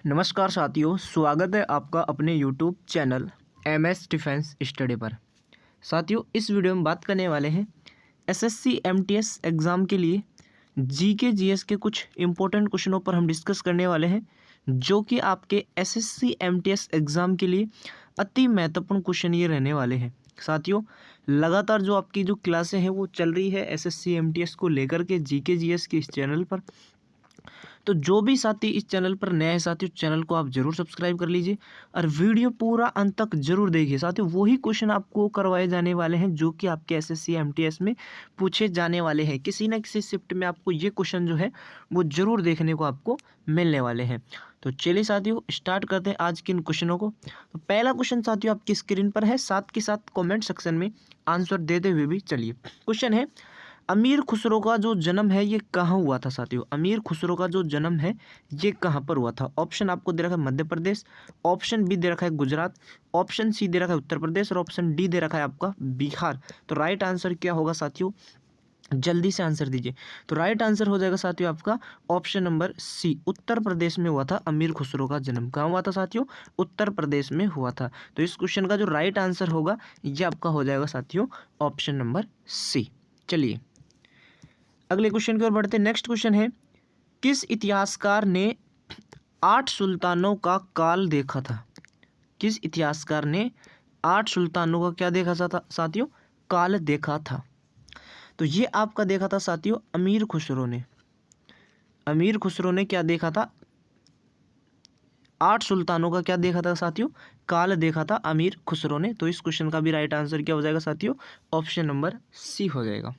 नमस्कार साथियों, स्वागत है आपका अपने YouTube channel MS defence study पर। साथियों, इस वीडियो में बात करने वाले हैं SSC MTS एग्ज़ाम के लिए GK GS के कुछ इम्पोर्टेंट क्वेश्चनों पर हम डिस्कस करने वाले हैं, जो कि आपके SSC MTS एग्ज़ाम के लिए अति महत्वपूर्ण क्वेश्चन ये रहने वाले हैं। साथियों, लगातार जो आपकी जो क्लासें हैं वो चल रही है SSC MTS को लेकर के GK GS के इस चैनल पर। तो जो भी साथी इस चैनल पर नए हैं साथियों, चैनल को आप जरूर सब्सक्राइब कर लीजिए और वीडियो पूरा अंत तक जरूर देखिए। साथियों, वही क्वेश्चन आपको करवाए जाने वाले हैं जो कि आपके SSC MTS में पूछे जाने वाले हैं। किसी न किसी शिफ्ट में आपको ये क्वेश्चन जो है वो जरूर देखने को आपको मिलने वाले हैं। तो चलिए साथियों, स्टार्ट करते हैं आज के इन क्वेश्चनों को। तो पहला क्वेश्चन साथियों आपकी स्क्रीन पर है, साथ के साथ कॉमेंट सेक्शन में आंसर देते हुए भी चलिए। क्वेश्चन है, अमीर खुसरो का जो जन्म है ये कहाँ हुआ था। साथियों, अमीर खुसरो का जो जन्म है ये कहाँ पर हुआ था। ऑप्शन आपको दे रखा है मध्य प्रदेश, ऑप्शन बी दे रखा है गुजरात, ऑप्शन सी दे रखा है उत्तर प्रदेश और ऑप्शन डी दे रखा है आपका बिहार। तो राइट आंसर क्या होगा साथियों, जल्दी से आंसर दीजिए। तो राइट आंसर हो जाएगा साथियों आपका option number C, Uttar Pradesh में हुआ था अमीर खुसरो का जन्म। कहाँ हुआ था साथियों, उत्तर प्रदेश में हुआ था। तो इस क्वेश्चन का जो राइट आंसर होगा ये आपका हो जाएगा साथियों ऑप्शन नंबर सी। चलिए अगले क्वेश्चन की ओर बढ़ते हैं। नेक्स्ट क्वेश्चन है, किस इतिहासकार ने 8 सुल्तानों का काल देखा था। किस इतिहासकार ने 8 सुल्तानों का क्या देखा था साथियों, काल देखा था। तो ये आपका देखा था साथियों अमीर खुसरो ने। अमीर खुसरो ने क्या देखा था, 8 सुल्तानों का क्या देखा था साथियों, काल देखा था अमीर खुसरो ने। तो इस क्वेश्चन का भी राइट आंसर क्या हो जाएगा साथियों, ऑप्शन नंबर सी हो जाएगा।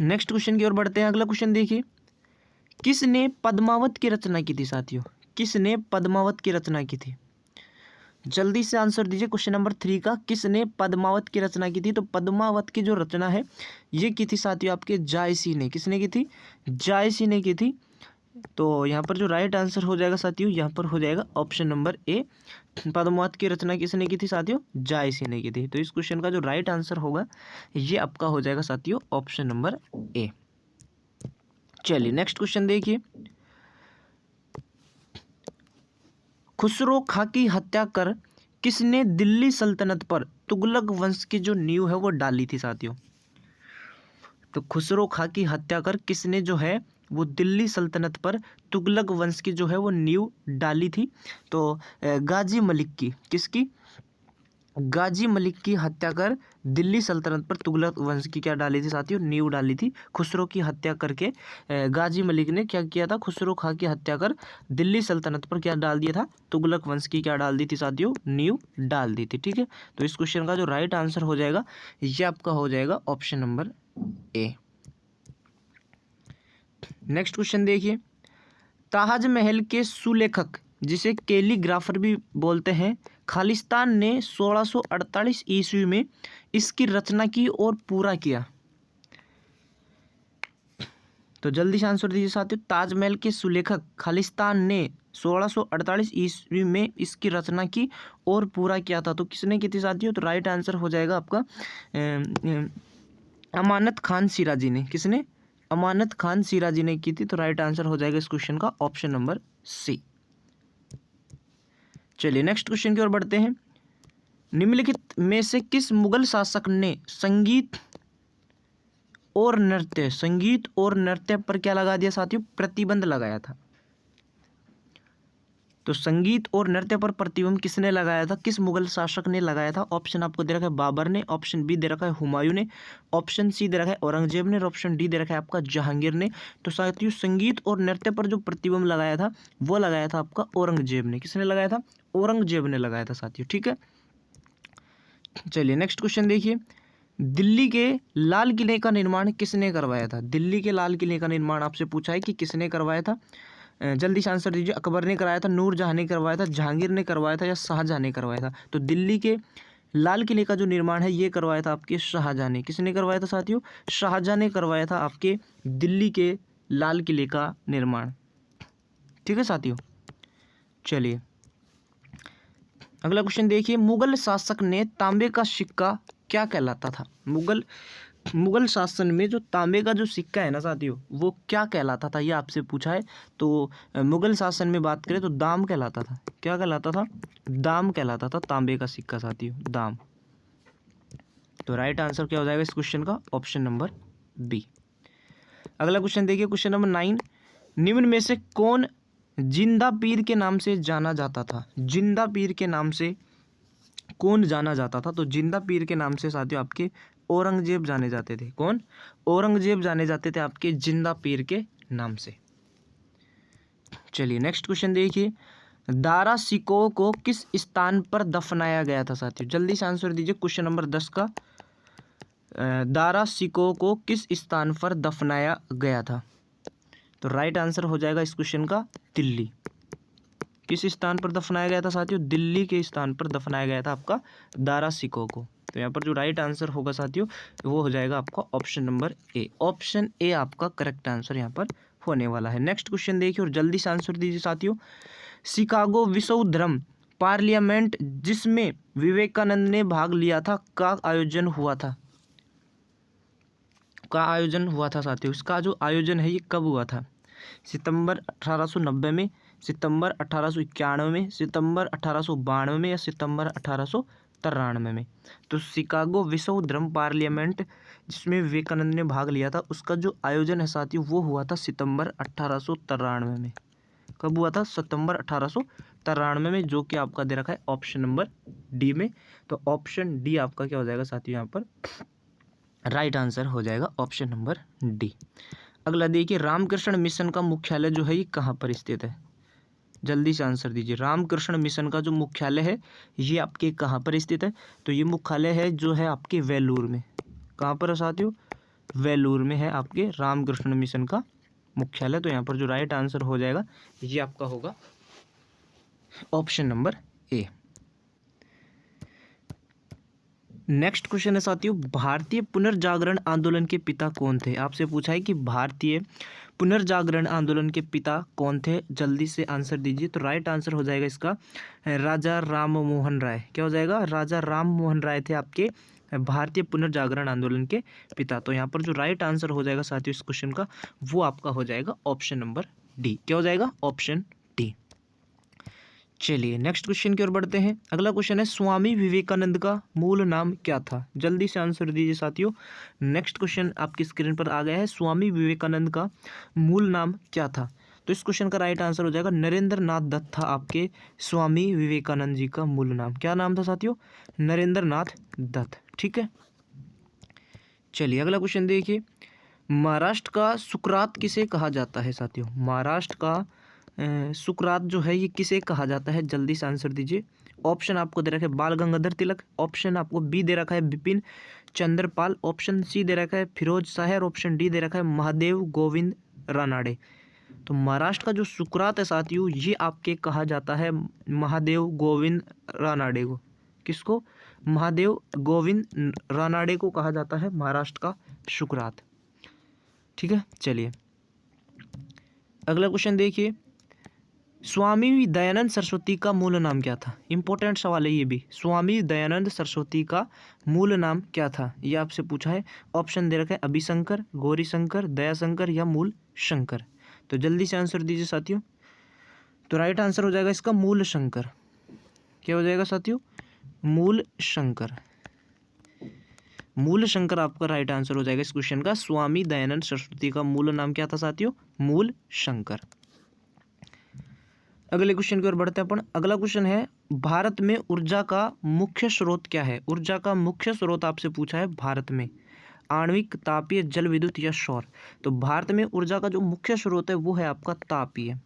नेक्स्ट क्वेश्चन की ओर बढ़ते हैं। अगला क्वेश्चन देखिए, किसने पद्मावत की रचना की थी। साथियों, किसने पद्मावत की रचना की थी, जल्दी से आंसर दीजिए। क्वेश्चन नंबर 3 का, किसने पद्मावत की रचना की थी। तो पद्मावत की जो रचना है ये की थी साथियों आपके जायसी ने। किसने की थी, जायसी ने की थी। तो यहाँ पर जो राइट आंसर हो जाएगा साथियों, यहाँ पर हो जाएगा ऑप्शन नंबर ए, पद्मावत की रचना किसने की थी साथियों, जायसी ने की थी। तो इस क्वेश्चन का जो राइट आंसर होगा ये आपका हो जाएगा साथियों ऑप्शन नंबर ए। चलिए नेक्स्ट क्वेश्चन देखिए, खुसरो खां की हत्या कर किसने दिल्ली सल्तनत पर तुगलक वंश की जो नींव है वो डाली थी। साथियों, तो खुसरो खां की हत्या कर किसने जो है वो दिल्ली सल्तनत पर तुगलक वंश की जो है वो नींव डाली थी। तो गाजी मलिक की, किसकी, गाजी मलिक की हत्या कर दिल्ली सल्तनत पर तुगलक वंश की क्या डाली थी साथियों, नींव डाली थी। खुसरो की हत्या करके गाजी मलिक ने क्या किया था, खुसरो खां की हत्या कर दिल्ली सल्तनत पर क्या डाल दिया था, तुगलक वंश की क्या डाल दी थी साथियों, नींव डाल दी थी। ठीक है, तो इस क्वेश्चन का जो राइट आंसर हो जाएगा ये आपका हो जाएगा option number A. Next question देखिए, ताजमहल के सुलेखक जिसे कैलीग्राफर भी बोलते हैं, खालिस्तान ने 1648 ईस्वी में इसकी रचना की और पूरा किया। तो जल्दी से आंसर दीजिए साथियों, ताजमहल के सुलेखक खालिस्तान ने 1648 ईस्वी में इसकी रचना की और पूरा किया था। तो किसने की थी साथियों, तो राइट आंसर हो जाएगा आपका अमानत खान सिराजी ने। किसने, अमानत खान सिराजी ने की थी। तो राइट आंसर हो जाएगा इस क्वेश्चन का ऑप्शन नंबर सी। चलिए नेक्स्ट क्वेश्चन की ओर बढ़ते हैं। निम्नलिखित में से किस मुगल शासक ने संगीत और नृत्य पर क्या लगा दिया साथियों, प्रतिबंध लगाया था। तो संगीत और नृत्य पर प्रतिबंध किसने लगाया था, किस मुगल शासक ने लगाया था। ऑप्शन आपको दे रखा है बाबर ने, ऑप्शन बी दे रखा है हुमायूं ने, ऑप्शन सी दे रखा है औरंगजेब ने और ऑप्शन डी दे रखा है आपका जहांगीर ने। तो साथियों, संगीत और नृत्य पर जो प्रतिबंध लगाया था वो लगाया था आपका औरंगजेब ने। किसने लगाया था, औरंगजेब ने लगाया था साथियों। ठीक है, चलिए नेक्स्ट क्वेश्चन देखिए, दिल्ली के लाल किले का निर्माण किसने करवाया था। दिल्ली के लाल किले का निर्माण आपसे पूछा है कि किसने करवाया था। जल्दी से आंसर दीजिए। अकबर ने कराया था, नूरजहां ने करवाया था, जहांगीर ने करवाया था या शाहजहां ने करवाया था। तो दिल्ली के लाल किले का जो निर्माण है ये करवाया था आपके शाहजहां ने। किसने करवाया था साथियों, शाहजहां ने करवाया था आपके दिल्ली के लाल किले का निर्माण। ठीक है साथियों, चलिए अगला क्वेश्चन देखिए, मुगल शासक ने तांबे का सिक्का क्या कहलाता था। मुगल मुगल शासन में जो तांबे का जो सिक्का है ना साथियों, वो क्या कहलाता था, ये आपसे पूछा है। तो मुगल शासन में बात करें तो दाम कहलाता था। क्या कहलाता था? दाम कहलाता था तांबे का सिक्का साथियों, दाम। तो राइट आंसर क्या हो जाएगा इस क्वेश्चन का? Option number B. अगला क्वेश्चन देखिए, क्वेश्चन नंबर 9, निम्न में से कौन जिंदा पीर के नाम से जाना जाता था? जिंदा पीर के नाम से कौन जाना जाता था? तो जिंदा पीर के नाम से साथियों आपके औरंगजेब जाने जाते थे। कौन? औरंगजेब जाने जाते थे आपके जिंदा पीर के नाम से। चलिए नेक्स्ट क्वेश्चन देखिए, दारा सिकोह को किस स्थान पर दफनाया गया था साथियों? जल्दी से आंसर दीजिए क्वेश्चन नंबर 10 का। दारा सिकोह को किस स्थान पर दफनाया गया था? तो राइट आंसर हो जाएगा इस क्वेश्चन का दिल्ली। किस स्थान पर दफनाया गया था साथियों? दिल्ली के स्थान पर दफनाया गया था आपका दारा सिकोह को। तो यहाँ पर जो राइट आंसर होगा साथियों वो हो जाएगा आपका option number A. Option A आपका करेक्ट आंसर यहाँ पर होने वाला है। नेक्स्ट क्वेश्चन देखिए और जल्दी से आंसर दीजिए साथियों। शिकागो विश्व धर्म पार्लियामेंट जिसमें विवेकानंद ने भाग लिया था का आयोजन हुआ था? का आयोजन हुआ था साथियों? इसका जो आयोजन है ये कब हुआ था? सितंबर 1890 में, सितंबर 1891 में, सितंबर 1892 में या सितंबर 1893 में? तो शिकागो विश्व धर्म पार्लियामेंट जिसमें विवेकानंद ने भाग लिया था उसका जो आयोजन है साथियों वो हुआ था सितंबर 1893 में। कब हुआ था? सितंबर 1893 में, जो कि आपका दे रखा है ऑप्शन नंबर डी में। तो ऑप्शन डी आपका क्या हो जाएगा साथियों यहाँ पर? राइट आंसर हो जाएगा ऑप्शन नंबर डी। अगला देखिए, रामकृष्ण मिशन का मुख्यालय जो है ये कहाँ पर स्थित है? जल्दी से आंसर दीजिए। रामकृष्ण मिशन का जो मुख्यालय है ये आपके कहाँ पर स्थित है? तो ये मुख्यालय है जो है आपके वेलूर में। कहाँ पर है साथियों? वेलूर में है आपके रामकृष्ण मिशन का मुख्यालय। तो यहाँ पर जो राइट आंसर हो जाएगा ये आपका होगा option number A. Next question है साथियों, भारतीय पुनर्जागरण आंदोलन के पिता कौन थे? आपसे पूछा है कि भारतीय पुनर्जागरण आंदोलन के पिता कौन थे? जल्दी से आंसर दीजिए। तो राइट आंसर हो जाएगा इसका राजा राम मोहन राय। क्या हो जाएगा? राजा राम मोहन राय थे आपके भारतीय पुनर्जागरण आंदोलन के पिता। तो यहाँ पर जो राइट आंसर हो जाएगा साथियों इस क्वेश्चन का वो आपका हो जाएगा ऑप्शन नंबर डी। क्या हो जाएगा? Option D. चलिए नेक्स्ट क्वेश्चन की ओर बढ़ते हैं। अगला क्वेश्चन है, स्वामी विवेकानंद का मूल नाम क्या था? जल्दी से आंसर दीजिए साथियों। नेक्स्ट क्वेश्चन आपकी स्क्रीन पर आ गया है, स्वामी विवेकानंद का मूल नाम क्या था? तो इस क्वेश्चन का राइट आंसर हो जाएगा नरेंद्र नाथ दत्त था आपके स्वामी विवेकानंद जी का मूल नाम। क्या नाम था साथियों? नरेंद्र नाथ दत्त। ठीक है, चलिए अगला क्वेश्चन देखिए, महाराष्ट्र का सुकरात किसे कहा जाता है साथियों? महाराष्ट्र का सुकरात जो है ये किसे कहा जाता है? जल्दी से आंसर दीजिए। ऑप्शन आपको दे रखा है बाल गंगाधर तिलक, ऑप्शन आपको बी दे रखा है बिपिन चंद्र पाल, ऑप्शन सी दे रखा है फिरोज शाह और ऑप्शन डी दे रखा है महादेव गोविंद रानाडे। तो महाराष्ट्र का जो सुकरात है साथियों ये आपके कहा जाता है महादेव गोविंद रानाडे को। किसको? महादेव गोविंद रानाडे को कहा जाता है महाराष्ट्र का सुकरात। ठीक है, चलिए अगला क्वेश्चन देखिए, स्वामी दयानंद सरस्वती का मूल नाम क्या था? इंपॉर्टेंट सवाल है ये भी। स्वामी दयानंद सरस्वती का मूल नाम क्या था? ये आपसे पूछा है। ऑप्शन दे रखा है अभिशंकर, गौरीशंकर, दयाशंकर या मूल शंकर। तो जल्दी से आंसर दीजिए साथियों। तो राइट आंसर हो जाएगा इसका मूल शंकर। क्या हो जाएगा साथियों? मूल शंकर। मूल शंकर आपका राइट आंसर हो जाएगा इस क्वेश्चन का। स्वामी दयानंद सरस्वती का मूल नाम क्या था साथियों? मूल शंकर। अगले क्वेश्चन की ओर बढ़ते हैं अपन। अगला क्वेश्चन है, भारत में ऊर्जा का मुख्य स्रोत क्या है? ऊर्जा का मुख्य स्रोत आपसे पूछा है भारत में, आणविक, तापीय, जल विद्युत या सौर। तो भारत में ऊर्जा का जो मुख्य स्रोत है वो है आपका तापीय।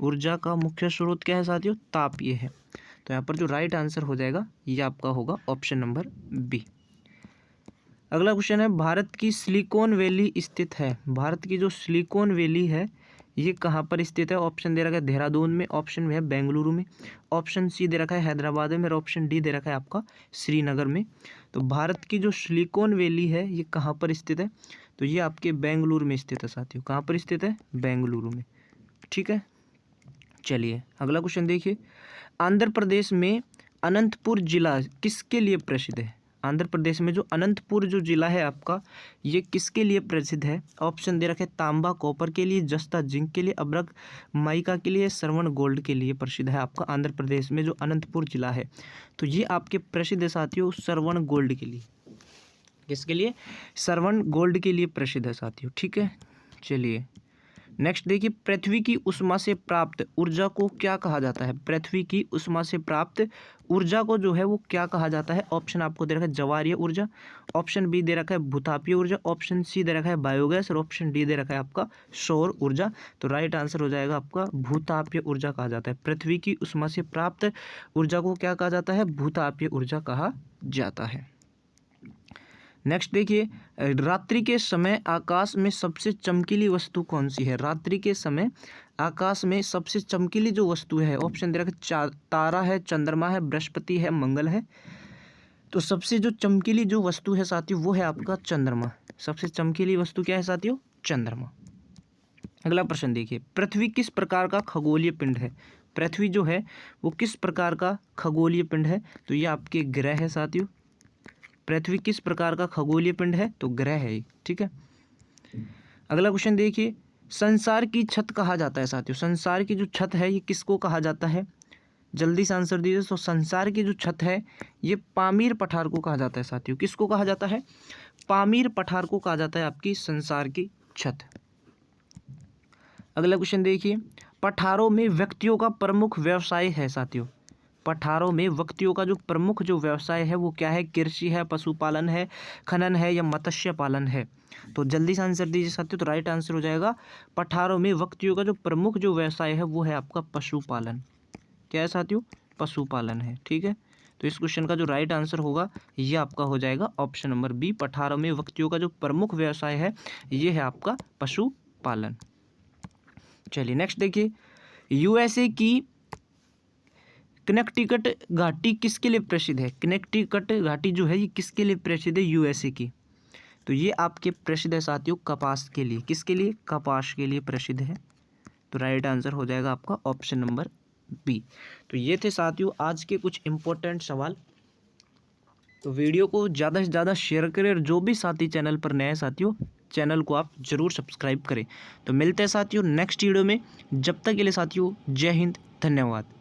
ऊर्जा का मुख्य स्रोत क्या है साथियों? तापीय है। तो यहाँ पर जो राइट आंसर हो जाएगा ये आपका होगा ऑप्शन नंबर बी। अगला क्वेश्चन है, भारत की सिलिकॉन वैली स्थित है। भारत की जो सिलिकॉन वैली है ये कहाँ पर स्थित है? ऑप्शन दे रखा है देहरादून में, ऑप्शन में है बेंगलुरु में, ऑप्शन सी दे रखा है हैदराबाद में और ऑप्शन डी दे रखा है आपका श्रीनगर में। तो भारत की जो सिलिकॉन वैली है ये कहाँ पर स्थित है? तो ये आपके बेंगलुरु में स्थित है साथियों। कहाँ पर स्थित है? बेंगलुरु में। ठीक है, चलिए अगला क्वेश्चन देखिए, आंध्र प्रदेश में अनंतपुर जिला किसके लिए प्रसिद्ध है? आंध्र प्रदेश में जो अनंतपुर जो जिला है आपका, ये किसके लिए प्रसिद्ध है? ऑप्शन दे रखे तांबा कॉपर के लिए, जस्ता जिंक के लिए, अब्रक माइका के लिए, श्रवण गोल्ड के लिए प्रसिद्ध है आपका आंध्र प्रदेश में जो अनंतपुर जिला है। तो ये आपके प्रसिद्ध है साथियों श्रवण गोल्ड के लिए। किसके लिए? श्रवण गोल्ड के लिए प्रसिद्ध है साथियों। ठीक है, चलिए नेक्स्ट देखिए, पृथ्वी की उष्मा से प्राप्त ऊर्जा को क्या कहा जाता है? पृथ्वी की उष्मा से प्राप्त ऊर्जा को जो है वो क्या कहा जाता है? ऑप्शन आपको दे रखा है ज्वारीय ऊर्जा, ऑप्शन बी दे रखा है भूतापीय ऊर्जा, ऑप्शन सी दे रखा है बायोगैस और ऑप्शन डी दे रखा है आपका सौर ऊर्जा। तो राइट आंसर हो जाएगा आपका भूतापीय ऊर्जा कहा जाता है। पृथ्वी की उष्मा से प्राप्त ऊर्जा को क्या कहा जाता है? भूतापीय ऊर्जा कहा जाता है। नेक्स्ट देखिए, रात्रि के समय आकाश में सबसे चमकीली वस्तु कौन सी है? रात्रि के समय आकाश में सबसे चमकीली जो वस्तु है, ऑप्शन दे रखा है तारा है, चंद्रमा है, बृहस्पति है, मंगल है। तो सबसे जो चमकीली जो वस्तु है साथियों वो है आपका चंद्रमा। सबसे चमकीली वस्तु क्या है साथियों? चंद्रमा। अगला प्रश्न देखिए, पृथ्वी किस प्रकार का खगोलीय पिंड है? पृथ्वी जो है वो किस प्रकार का खगोलीय पिंड है? तो ये आपके ग्रह है साथियों। पृथ्वी किस प्रकार का खगोलीय पिंड है? तो ग्रह है। ठीक है, अगला क्वेश्चन देखिए, संसार की छत कहा जाता है साथियों। संसार की जो छत है ये किसको कहा जाता है? जल्दी से आंसर दीजिए। तो संसार की जो छत है ये पामीर पठार को कहा जाता है साथियों। किसको कहा जाता है? पामीर पठार को कहा जाता है आपकी संसार की छत। अगला क्वेश्चन देखिए, पठारों में व्यक्तियों का प्रमुख व्यवसाय है साथियों। पठारों में व्यक्तियों का जो प्रमुख जो व्यवसाय है वो क्या है? कृषि है, पशुपालन है, खनन है या मत्स्य पालन है? तो जल्दी से आंसर दीजिए साथियों। तो राइट आंसर हो जाएगा पठारों में व्यक्तियों का जो प्रमुख जो व्यवसाय है वो है आपका पशुपालन। क्या है साथियों? पशुपालन है। ठीक है, तो इस क्वेश्चन का जो राइट आंसर होगा ये आपका हो जाएगा ऑप्शन नंबर बी। पठारों में व्यक्तियों का जो प्रमुख व्यवसाय है ये है आपका पशुपालन। चलिए नेक्स्ट देखिए, यूएसए की कनेक्टिकट घाटी किसके लिए प्रसिद्ध है? कनेक्टिकट घाटी जो है ये किसके लिए प्रसिद्ध है? यूएसए की। तो ये आपके प्रसिद्ध है साथियों कपास के लिए। किसके लिए? कपास के लिए प्रसिद्ध है। तो राइट आंसर हो जाएगा आपका ऑप्शन नंबर बी। तो ये थे साथियों आज के कुछ इंपॉर्टेंट सवाल। तो वीडियो को ज़्यादा से ज़्यादा शेयर करें और जो भी साथी चैनल पर नए साथियों चैनल को आप जरूर सब्सक्राइब करें। तो मिलते हैं साथियों नेक्स्ट वीडियो में। जब तक के लिए साथियों जय हिंद, धन्यवाद।